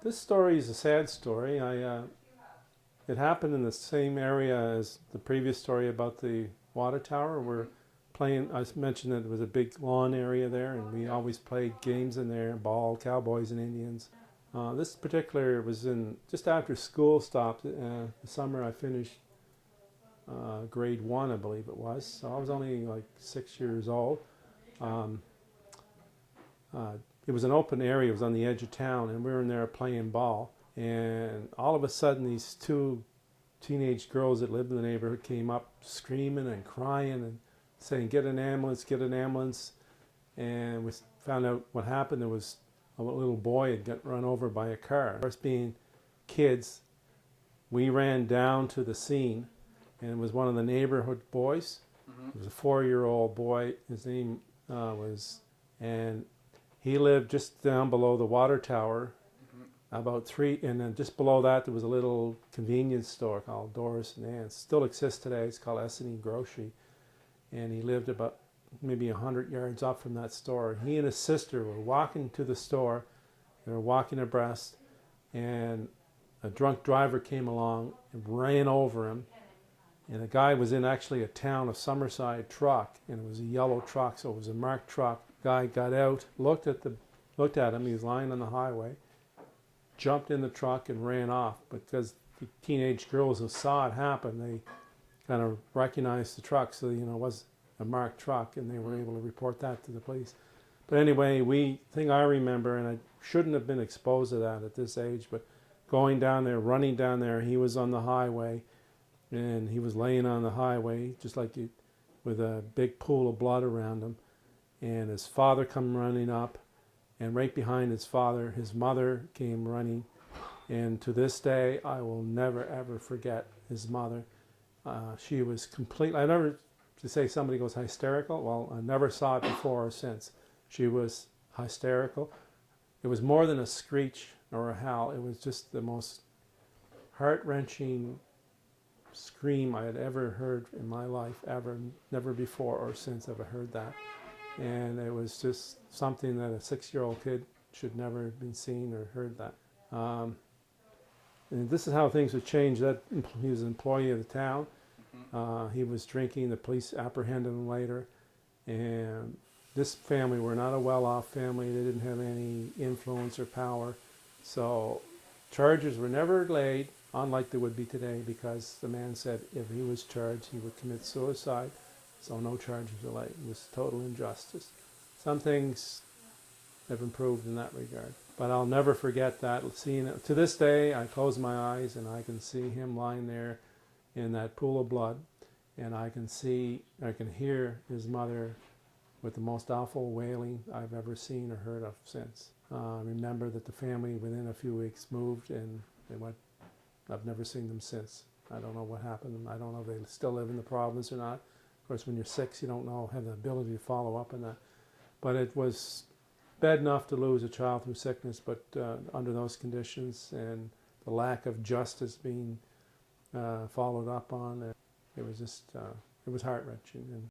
This story is a sad story. It happened in the same area as the previous story about the water tower. We're playing, I mentioned that there was a big lawn area there, and we always played games in there, ball, cowboys and Indians. This particular was in just after school stopped. The summer I finished grade 1, I believe it was. So I was only like 6 years old. Um, it was an open area. It was on the edge of town, and we were in there playing ball. And all of a sudden, these two teenage girls that lived in the neighborhood came up screaming and crying and saying, "Get an ambulance, get an ambulance." And we found out what happened. There was a little boy had got run over by a car. Us being kids, we ran down to the scene, and it was one of the neighborhood boys. It was a 4-year-old boy. His name and he lived just down below the water tower, about 3, and then just below that there was a little convenience store called Doris and Ann's. Still exists today. It's called S&E Grocery, and he lived about maybe 100 yards up from that store. He and his sister were walking to the store. They were walking abreast, and a drunk driver came along and ran over him. And the guy was in actually a town of Summerside truck, and it was a yellow truck, so it was a marked truck. Guy got out, looked at him. He was lying on the highway, jumped in the truck and ran off. But because the teenage girls who saw it happen, they kind of recognized the truck, so it was a marked truck, and they were able to report that to the police. But anyway, thing I remember, and I shouldn't have been exposed to that at this age, but going down there, running down there, he was on the highway, and he was laying on the highway just like with a big pool of blood around him. And his father come running up, and right behind his father, his mother came running. And to this day, I will never ever forget his mother. She was completely, I never, to say somebody goes hysterical, well, I never saw it before or since. She was hysterical. It was more than a screech or a howl. It was just the most heart-wrenching scream I had ever heard in my life, ever. Never before or since have I heard that. And it was just something that a 6-year-old kid should never have been seen or heard that. And this is how things would change. That he was an employee of the town. He was drinking. The police apprehended him later. And this family were not a well-off family. They didn't have any influence or power. So charges were never laid, unlike they would be today, because the man said if he was charged, he would commit suicide. So no charges were laid. It was total injustice. Some things have improved in that regard. But I'll never forget that. Seeing it. To this day, I close my eyes and I can see him lying there in that pool of blood. And I can hear his mother with the most awful wailing I've ever seen or heard of since. Remember that the family within a few weeks moved, and they went. I've never seen them since. I don't know what happened to them. I don't know if they still live in the province or not. Of course, when you're 6, you don't have the ability to follow up on that. But it was bad enough to lose a child through sickness, but under those conditions and the lack of justice being followed up on, it was just, it was heart-wrenching.